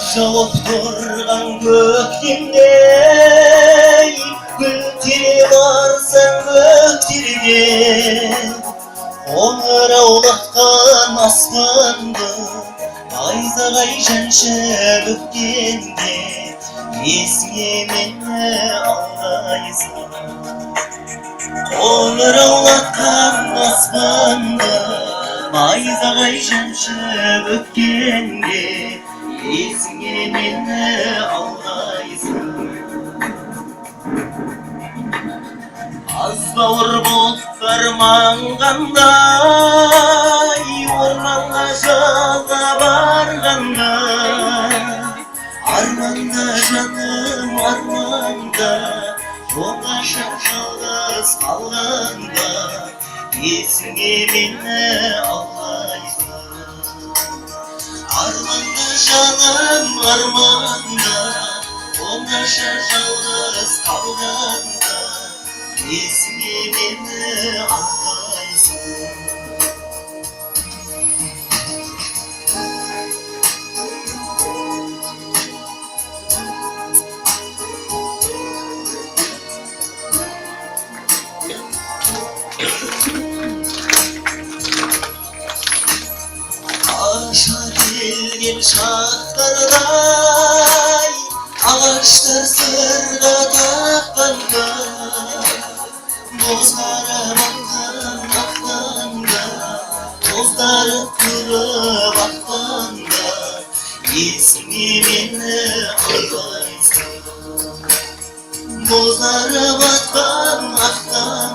жауып тұрған көктемдей гүл тере барсаң бөктерге қоңыраулатқан аспанды найзағай жаншып өткенде есіңе мені алғайсың. Қоңыраулатқан аспанды найзағай жаншып өткенде есіңе мені алғайсың. Азбауыр бұлттар маңғандай орманға жалға барғанда, арманда жаным арманда, оңаша жалғыз қалғанда есіңе мені алғайсың. Арманда жаным арманда, оңаша жалғыз қалғанда есіңе мені алғайсың. Аша келген шақтардай ағаштар сырға таққанда, бозара баққан ақтанда, боздары тұрып аққанда есіңе мені алғайсың. Боздары батқан ақтанда